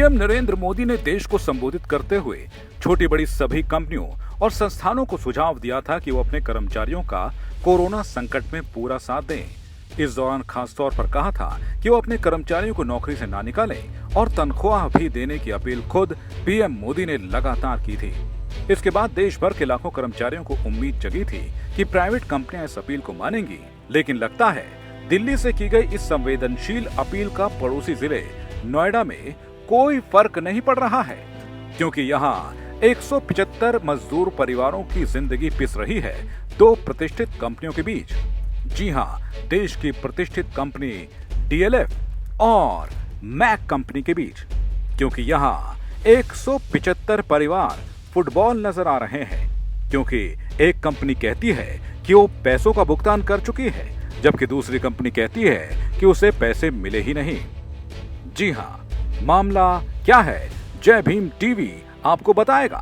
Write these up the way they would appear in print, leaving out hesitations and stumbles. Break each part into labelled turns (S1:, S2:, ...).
S1: PM Narendra Modi ने देश को संबोधित करते हुए छोटी बड़ी सभी कंपनियों और संस्थानों को सुझाव दिया था कि वो अपने कर्मचारियों का कोरोना संकट में पूरा साथ दें। इस दौरान खास तौर पर कहा था कि वो अपने कर्मचारियों को नौकरी से ना निकालें और तनख्वाह भी देने की अपील खुद पीएम मोदी ने लगातार की थी। इसके बाद देश भर के लाखों कर्मचारियों को उम्मीद जगी थी कि प्राइवेट कंपनियां इस अपील को मानेंगी, लेकिन लगता है दिल्ली से की गई इस संवेदनशील अपील का पड़ोसी जिले नोएडा में कोई फर्क नहीं पड़ रहा है, क्योंकि यहाँ 175 मजदूर परिवारों की जिंदगी पिस रही है दो प्रतिष्ठित कंपनियों के बीच। जी हाँ, देश की प्रतिष्ठित कंपनी डीएलएफ और मैक कंपनी के बीच, क्योंकि यहाँ 175 परिवार फुटबॉल नजर आ रहे हैं, क्योंकि एक कंपनी कहती है कि वो पैसों का भुगतान कर चुकी है, जबकि दूसरी कंपनी कहती है कि उसे पैसे मिले ही नहीं। जी हाँ, मामला क्या है, जय भीम टीवी आपको बताएगा।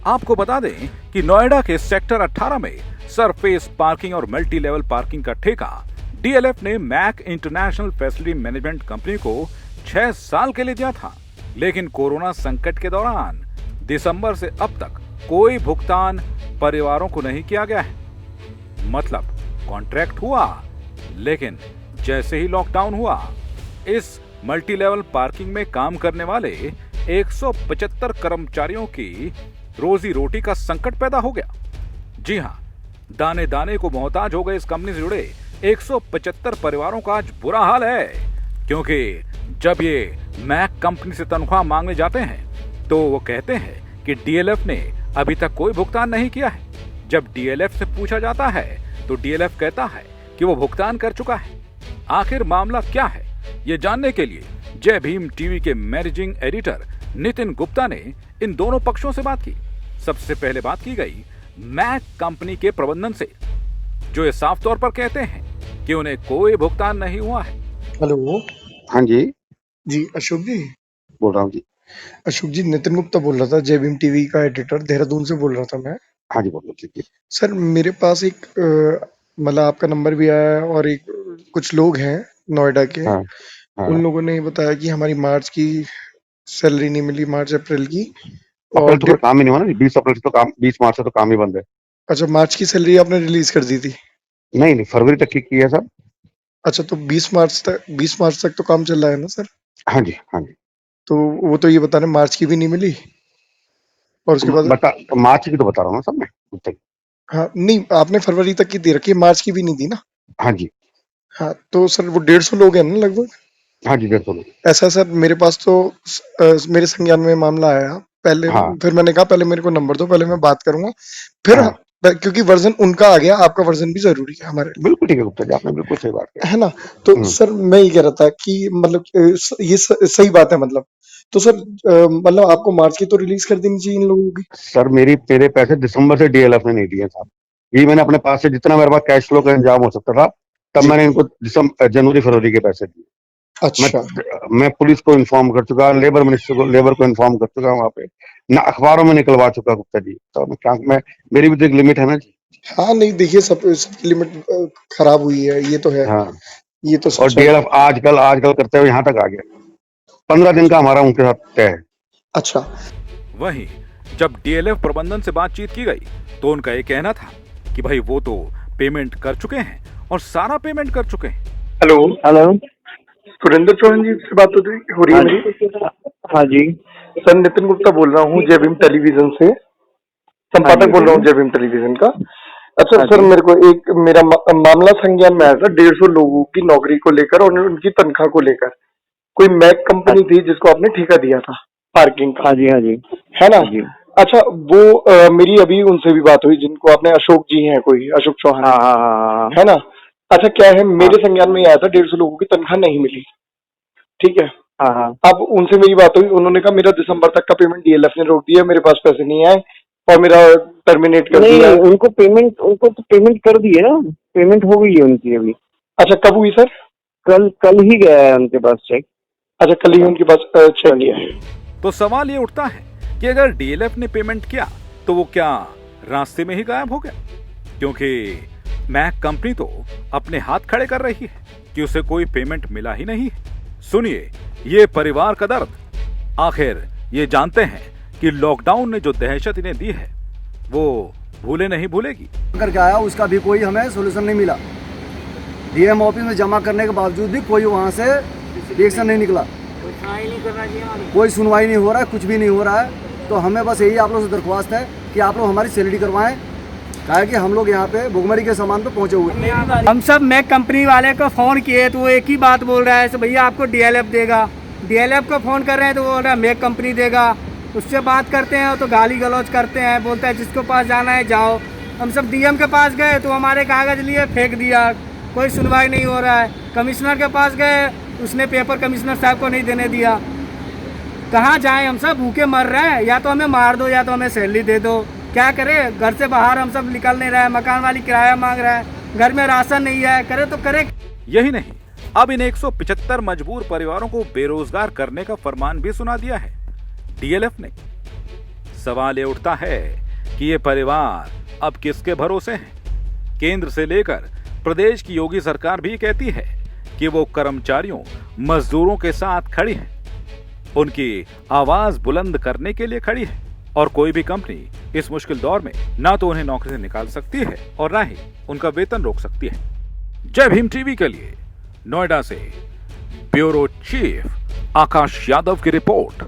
S1: आपको बता दें कि नोएडा के सेक्टर 18 में सरफेस पार्किंग और मल्टी लेवल पार्किंग का ठेका डीएलएफ ने Mac international facility management company को 6 साल के लिए दिया था, लेकिन कोरोना संकट के दौरान दिसंबर से अब तक कोई भुगतान परिवारों को नहीं किया गया है। मतलब कॉन्ट्रैक्ट हुआ, लेकिन जैसे ही लॉकडाउन हुआ, इस मल्टी लेवल पार्किंग में काम करने वाले 175 कर्मचारियों की रोजी रोटी का संकट पैदा हो गया। जी हाँ, दाने दाने को मोहताज हो गए इस कंपनी से जुड़े 175 परिवारों का आज बुरा हाल है, क्योंकि जब ये मैक कंपनी से तनख्वाह मांगने जाते हैं तो वो कहते हैं कि डीएलएफ ने अभी तक कोई भुगतान नहीं किया है। जब डीएलएफ से पूछा जाता है तो डीएलएफ कहता है कि वो भुगतान कर चुका है। आखिर मामला क्या है, ये जानने के लिए जय भीम टीवी के मैनेजिंग एडिटर नितिन गुप्ता ने इन दोनों पक्षों से बात की। सबसे पहले बात की गई मैक कंपनी के प्रबंधन से, जो ये साफ तौर पर कहते हैं कि उन्हें कोई भुगतान नहीं हुआ है।
S2: हेलो।
S3: हाँ जी,
S2: जी अशोक जी।
S3: बोल रहा हूँ जी।
S2: अशोक जी, नितिन गुप्ता बोल रहा था, जय भीम टीवी का एडिटर, देहरादून से बोल रहा था मैं।
S3: हाँ जी, बोलो जी।
S2: सर मेरे पास एक मतलब आपका नंबर भी आया है और एक कुछ लोग हैं नोएडा के,
S3: हाँ, हाँ।
S2: उन लोगों ने बताया कि हमारी मार्च की सैलरी नहीं मिली, मार्च अप्रैल की।
S3: अप्रैल
S2: और
S3: तो फिर काम ही नहीं हुआ ना, 20 अप्रैल से तो काम, 20 मार्च से तो काम ही बंद है।
S2: अच्छा, मार्च की सैलरी आपने रिलीज कर दी थी?
S3: नहीं, फरवरी तक की है सर।
S2: अच्छा, तो 20 मार्च तक तो काम चल रहा है ना सर?
S3: हाँ जी, हाँ जी।
S2: तो वो तो ये बता रहे मार्च की भी नहीं मिली, और उसके बाद
S3: मार्च की तो बता रहा हूँ ना सर मैं।
S2: हाँ नहीं, आपने फरवरी तक की दे रखी है, मार्च की भी नहीं दी ना?
S3: हाँ जी,
S2: हाँ, तो सर वो 150 लोग हैं ना लगभग?
S3: हाँ जी, 150 लोग।
S2: ऐसा सर, मेरे पास तो मेरे संज्ञान में मामला आया पहले।
S3: हाँ।
S2: फिर मैंने कहा पहले मेरे को नंबर दो, पहले मैं बात करूंगा, फिर
S3: हाँ।
S2: क्योंकि वर्जन उनका आ गया, आपका वर्जन भी जरूरी है हमारे लिए।
S3: बिल्कुल ठीक है गुप्ता जी, आपने बिल्कुल सही बात की
S2: है ना? तो सर मैं ये कह रहा था कि मतलब ये सही बात है, मतलब तो सर मतलब आपको मार्च की तो रिलीज कर देनी चाहिए इन लोगों की।
S3: सर, मेरे पैसे दिसंबर से डीएलएफ ने नहीं दिए साहब। ये मैंने अपने पास से जितना मेरे पास कैश फ्लो का इंतजाम हो सकता था, तब
S2: जी।
S3: मैंने इनको जनवरी फरवरी के पैसे दिए।
S2: अच्छा।
S3: मैं पुलिस को इन्फॉर्म कर चुका, लेबर मिनिस्टर को, लेबर को इन्फॉर्म कर चुका वहां पे, ना अखबारों में निकलवा चुका गुप्ता जी। तो मैं मेरी भी तो एक लिमिट है ना जी।
S2: हाँ नहीं, देखिए सबकी लिमिट खराब हुई है, ये तो है।
S3: हाँ।
S2: ये तो
S3: और
S2: सच्चाई है।
S3: डीएलएफ आजकल करते हुए यहाँ तक आ गया। 15 दिन का हमारा उनके साथ तय है।
S2: अच्छा।
S1: वहीं जब डीएलएफ प्रबंधन से बातचीत की गई तो उनका ये कहना था कि भाई वो तो पेमेंट कर चुके हैं और सारा पेमेंट कर चुके हैं।
S4: हेलो,
S2: सुरेंद्र चौहान जी से बात हो रही है मेरी?
S4: हाँ जी।
S2: सर नितिन गुप्ता बोल रहा हूँ, जय भीम टेलीविजन से, संपादक बोल रहा हूँ जय भीम टेलीविजन का। अच्छा सर, मेरे को एक मेरा मामला संज्ञान में आया था 150 लोगों की नौकरी को लेकर और उनकी तनख्वाह को लेकर। कोई मैक कंपनी थी जिसको आपने ठेका दिया था पार्किंग का।
S4: हाँ जी, हाँ जी,
S2: है ना?
S4: हाँ जी।
S2: अच्छा, वो मेरी अभी उनसे भी बात हुई, जिनको आपने अशोक जी हैं, कोई अशोक चौहान,
S4: हाँ।
S2: है ना? अच्छा, क्या है, मेरे संज्ञान में आया था 150 लोगों की तनख्वाह नहीं मिली, ठीक है?
S4: हाँ।
S2: अब उनसे मेरी बात हुई, उन्होंने कहा मेरा दिसंबर तक का पेमेंट डीएलएफ ने रोक दिया, मेरे पास पैसे नहीं आए और मेरा टर्मिनेट कर दिया।
S4: नहीं, उनको तो पेमेंट कर दी है ना, पेमेंट हो गई है उनकी अभी।
S2: अच्छा, कब हुई सर?
S4: कल ही गया है उनके पास चेक।
S2: अच्छा, कल ही उनके पास चेक किया है।
S1: तो सवाल ये उठता है कि अगर डीएलएफ ने पेमेंट किया तो वो क्या रास्ते में ही गायब हो गया? क्योंकि मैक कंपनी तो अपने हाथ खड़े कर रही है कि उसे कोई पेमेंट मिला ही नहीं है। सुनिए ये परिवार का दर्द, आखिर ये जानते हैं कि लॉकडाउन ने जो दहशत इन्हें दी है वो भूले नहीं भूलेगी।
S5: करके आया, उसका भी कोई हमें सोल्यूशन नहीं मिला। डीएम ऑफिस में जमा करने के बावजूद भी कोई वहाँ से रिएक्शन नहीं निकला, कोई सुनवाई नहीं हो रहा है, कुछ भी नहीं हो रहा है। तो हमें बस यही आप लोग से दरख्वास्त है कि आप लोग हमारी सैलरी करवाएं, क्या कि हम लोग यहाँ पे भुखमरी के सामान पे पहुँचे हुए हैं।
S6: हम सब मैक कंपनी वाले को फ़ोन किए तो वो एक ही बात बोल रहा है कि भैया आपको डीएलएफ देगा। डीएलएफ को फ़ोन कर रहे हैं तो वो बोल रहा है मैक कंपनी देगा। उससे बात करते हैं तो गाली गलौज करते हैं, बोलता है जिसको पास जाना है जाओ। हम सब डीएम के पास गए तो हमारे कागज़ लिए फेंक दिया, कोई सुनवाई नहीं हो रहा है। कमिश्नर के पास गए, उसने पेपर कमिश्नर साहब को नहीं देने दिया। कहाँ जाएं, हम सब भूखे मर रहे हैं, या तो हमें मार दो या तो हमें सैलरी दे दो। क्या करें, घर से बाहर हम सब निकल नहीं रहे हैं, मकान वाली किराया मांग रहा है, घर में राशन नहीं है, करे तो करे।
S1: यही नहीं, अब इन 175 मजबूर परिवारों को बेरोजगार करने का फरमान भी सुना दिया है डीएलएफ ने। सवाल ये उठता है कि ये परिवार अब किसके भरोसे हैं? केंद्र से लेकर प्रदेश की योगी सरकार भी कहती है कि वो कर्मचारियों मजदूरों के साथ खड़ी है, उनकी आवाज बुलंद करने के लिए खड़ी है, और कोई भी कंपनी इस मुश्किल दौर में ना तो उन्हें नौकरी से निकाल सकती है और ना ही उनका वेतन रोक सकती है। जय भीम टीवी के लिए नोएडा से ब्यूरो चीफ आकाश यादव की रिपोर्ट।